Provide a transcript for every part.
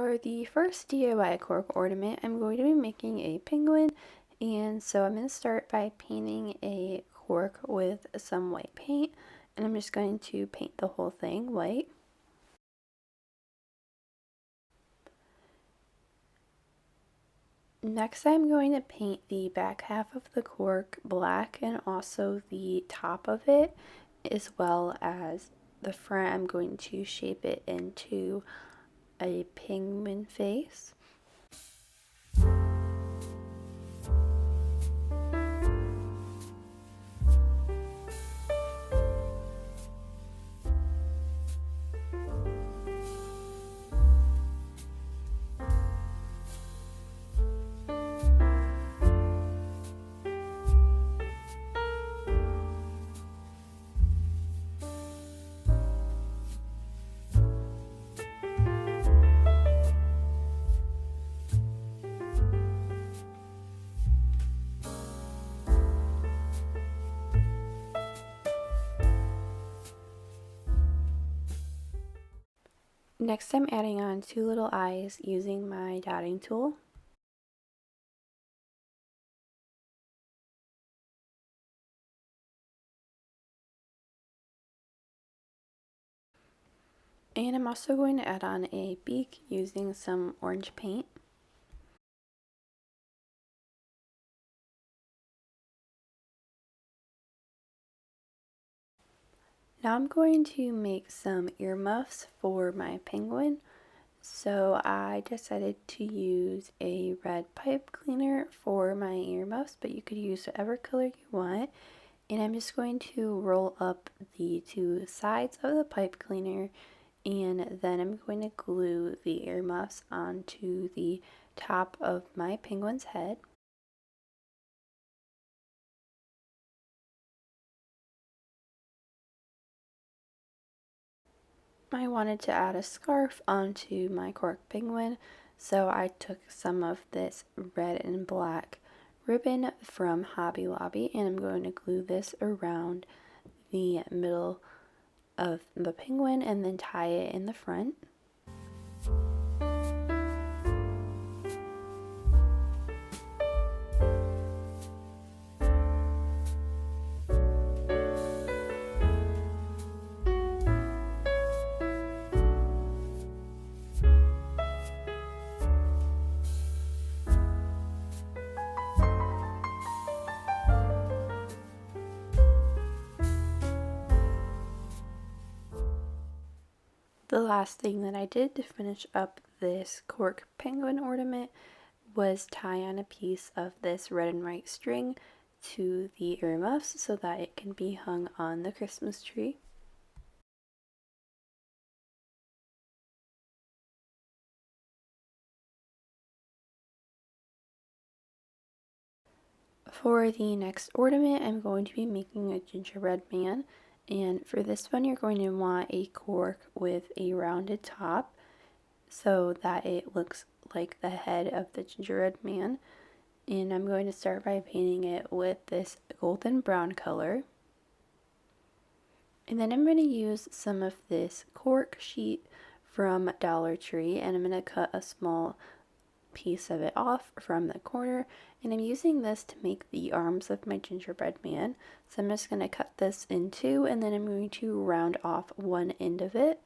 For the first DIY cork ornament, I'm going to be making a penguin, and so I'm going to start by painting a cork with some white paint, and I'm just going to paint the whole thing white. Next, I'm going to paint the back half of the cork black and also the top of it, as well as the front. I'm going to shape it into a penguin face. Next, I'm adding on two little eyes using my dotting tool. And I'm also going to add on a beak using some orange paint. Now I'm going to make some earmuffs for my penguin. So I decided to use a red pipe cleaner for my earmuffs, but you could use whatever color you want. And I'm just going to roll up the two sides of the pipe cleaner, and then I'm going to glue the earmuffs onto the top of my penguin's head. I wanted to add a scarf onto my cork penguin, so I took some of this red and black ribbon from Hobby Lobby, and I'm going to glue this around the middle of the penguin and then tie it in the front. The last thing that I did to finish up this cork penguin ornament was tie on a piece of this red and white string to the earmuffs so that it can be hung on the Christmas tree. For the next ornament, I'm going to be making a gingerbread man, and for this one you're going to want a cork with a rounded top so that it looks like the head of the gingerbread man. And I'm going to start by painting it with this golden brown color. And then I'm going to use some of this cork sheet from Dollar Tree, and I'm going to cut a small piece of it off from the corner, and I'm using this to make the arms of my gingerbread man. So I'm just going to cut this in two, and then I'm going to round off one end of it.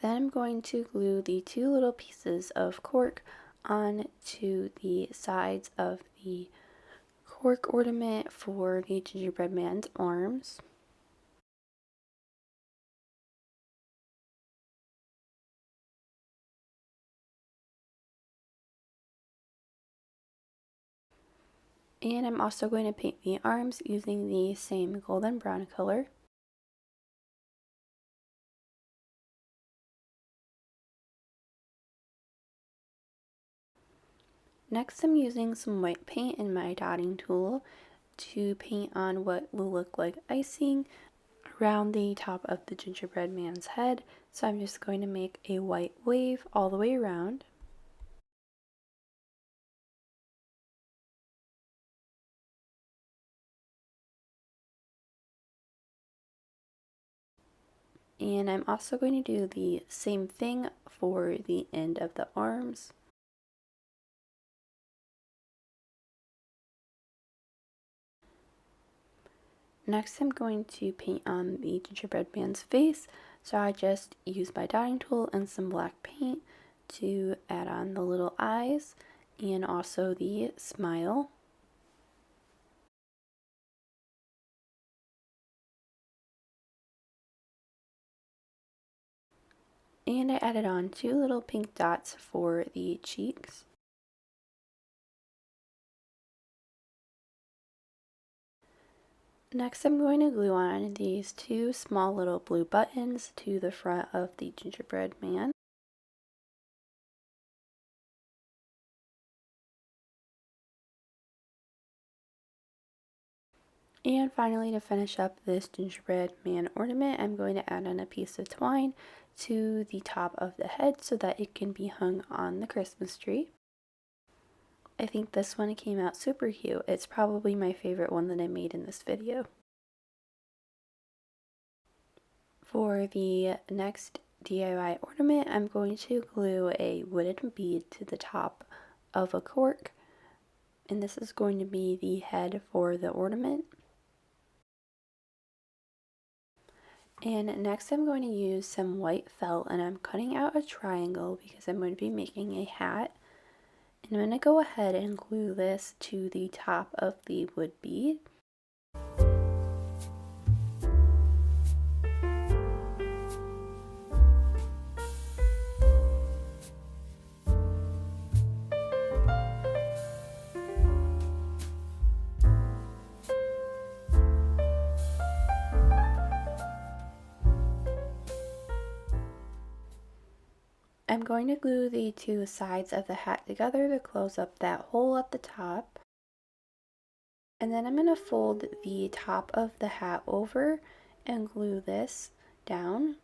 Then I'm going to glue the two little pieces of cork onto the sides of the cork ornament for the gingerbread man's arms. And I'm also going to paint the arms using the same golden brown color. Next, I'm using some white paint in my dotting tool to paint on what will look like icing around the top of the gingerbread man's head. So I'm just going to make a white wave all the way around. And I'm also going to do the same thing for the end of the arms. Next, I'm going to paint on the gingerbread man's face. So I just used my dotting tool and some black paint to add on the little eyes and also the smile. And I added on 2 little pink dots for the cheeks. Next, I'm going to glue on these 2 small little blue buttons to the front of the gingerbread man. And finally, to finish up this gingerbread man ornament, I'm going to add on a piece of twine to the top of the head so that it can be hung on the Christmas tree. I think this one came out super cute. It's probably my favorite one that I made in this video. For the next DIY ornament, I'm going to glue a wooden bead to the top of a cork, and this is going to be the head for the ornament. And next I'm going to use some white felt, and I'm cutting out a triangle because I'm going to be making a hat. And I'm going to go ahead and glue this to the top of the wood bead. I'm going to glue the 2 sides of the hat together to close up that hole at the top. And then I'm going to fold the top of the hat over and glue this down.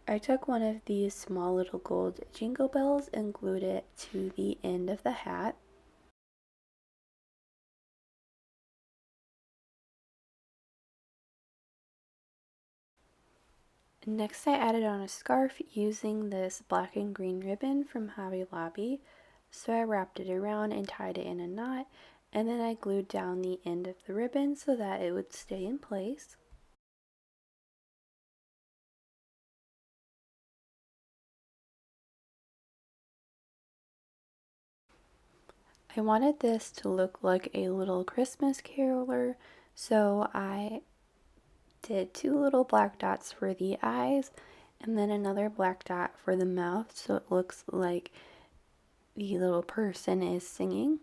I took one of these small little gold jingle bells and glued it to the end of the hat. Next, I added on a scarf using this black and green ribbon from Hobby Lobby. So I wrapped it around and tied it in a knot, and then I glued down the end of the ribbon so that it would stay in place. I wanted this to look like a little Christmas caroler, so I did 2 little black dots for the eyes and then another black dot for the mouth so it looks like the little person is singing.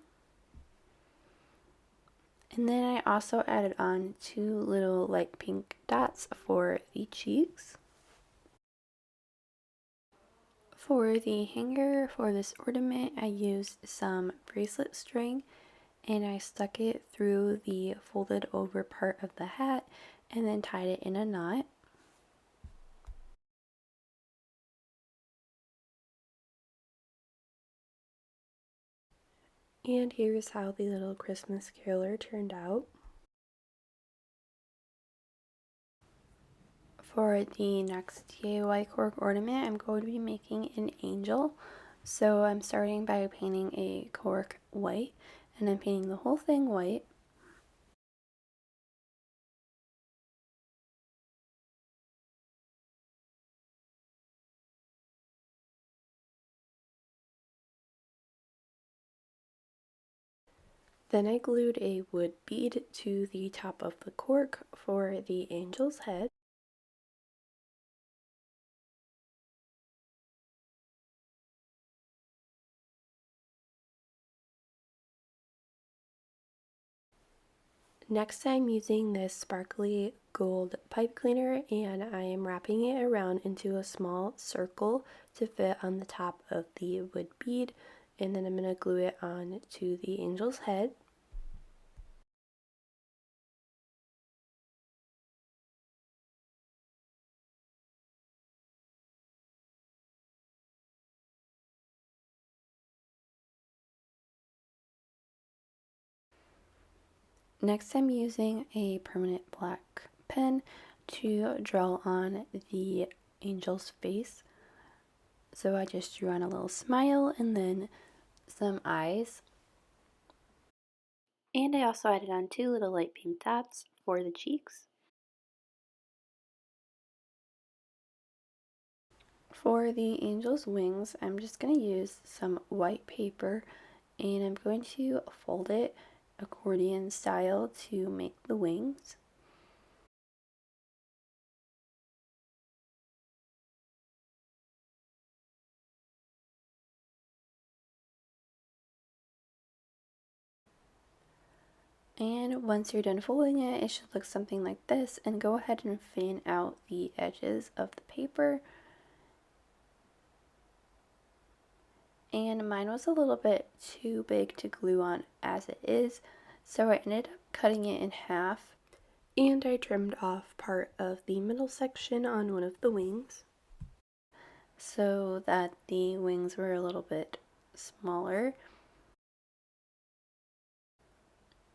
And then I also added on 2 little light pink dots for the cheeks. For the hanger for this ornament, I used some bracelet string and I stuck it through the folded over part of the hat and then tied it in a knot. And here's how the little Christmas caroler turned out. For the next DIY cork ornament, I'm going to be making an angel. So I'm starting by painting a cork white, and I'm painting the whole thing white. Then I glued a wood bead to the top of the cork for the angel's head. Next, I'm using this sparkly gold pipe cleaner and I am wrapping it around into a small circle to fit on the top of the wood bead, and then I'm going to glue it on to the angel's head. Next, I'm using a permanent black pen to draw on the angel's face. So I just drew on a little smile and then some eyes. And I also added on 2 little light pink dots for the cheeks. For the angel's wings, I'm just going to use some white paper and I'm going to fold it accordion style to make the wings. And once you're done folding it, it should look something like this, and go ahead and fan out the edges of the paper. And mine was a little bit too big to glue on as it is, so I ended up cutting it in half, and I trimmed off part of the middle section on one of the wings so that the wings were a little bit smaller.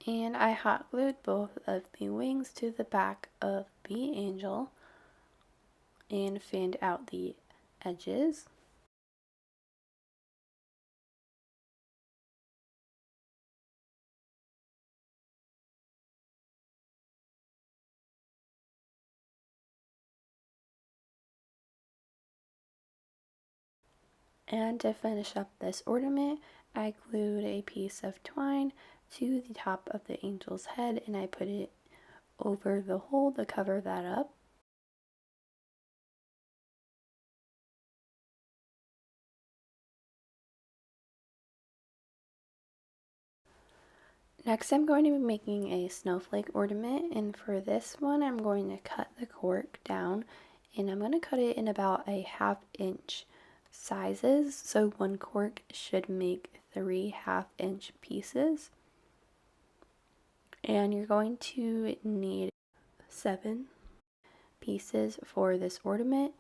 And I hot glued both of the wings to the back of the angel and fanned out the edges. And to finish up this ornament, I glued a piece of twine to the top of the angel's head and I put it over the hole to cover that up. Next, I'm going to be making a snowflake ornament, and for this one I'm going to cut the cork down, and I'm going to cut it in about a 1/2 inch sizes, so one cork should make 3 1/2 inch pieces. And you're going to need 7 pieces for this ornament.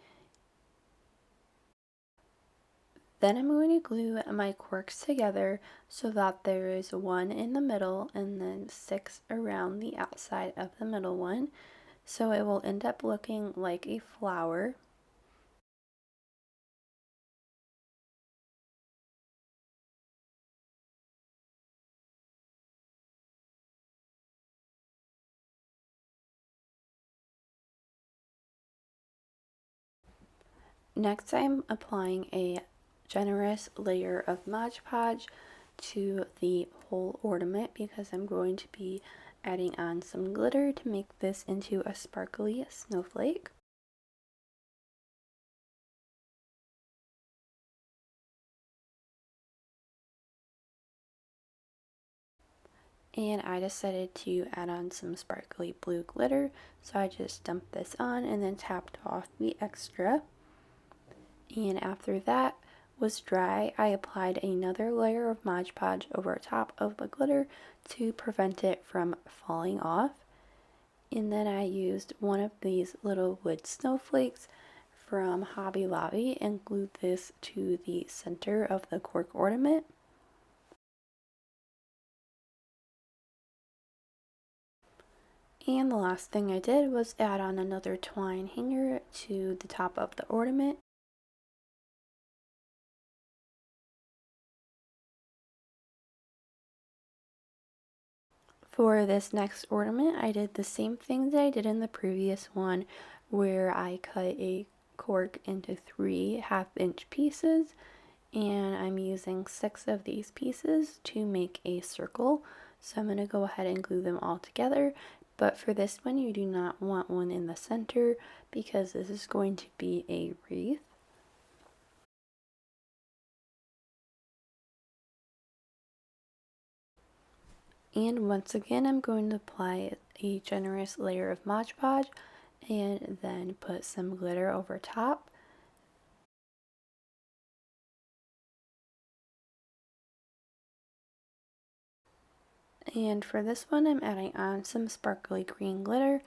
Then I'm going to glue my corks together so that there is 1 in the middle and then 6 around the outside of the middle one. So it will end up looking like a flower. Next, I'm applying a generous layer of Mod Podge to the whole ornament because I'm going to be adding on some glitter to make this into a sparkly snowflake. And I decided to add on some sparkly blue glitter, so I just dumped this on and then tapped off the extra. And after that was dry, I applied another layer of Mod Podge over top of the glitter to prevent it from falling off. And then I used one of these little wood snowflakes from Hobby Lobby and glued this to the center of the cork ornament. And the last thing I did was add on another twine hanger to the top of the ornament. For this next ornament, I did the same thing that I did in the previous one, where I cut a cork into 3 1/2 inch pieces, and I'm using 6 of these pieces to make a circle. So I'm going to go ahead and glue them all together, but for this one you do not want one in the center because this is going to be a wreath. And once again, I'm going to apply a generous layer of Mod Podge and then put some glitter over top. And for this one, I'm adding on some sparkly green glitter,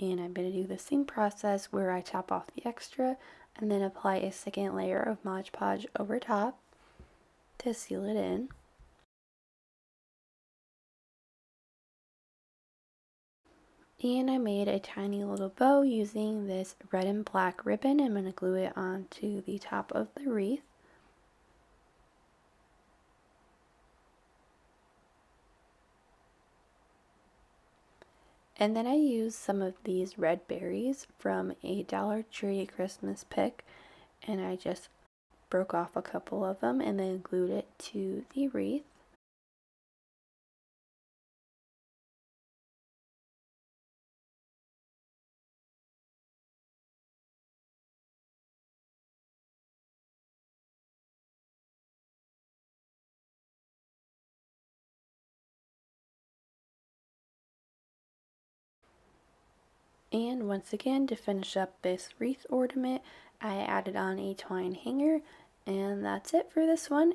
and I'm going to do the same process where I tap off the extra and then apply a second layer of Mod Podge over top to seal it in. And I made a tiny little bow using this red and black ribbon. I'm going to glue it onto the top of the wreath. And then I used some of these red berries from a Dollar Tree Christmas pick, and I just broke off a couple of them and then glued it to the wreath. And once again, to finish up this wreath ornament, I added on a twine hanger, and that's it for this one.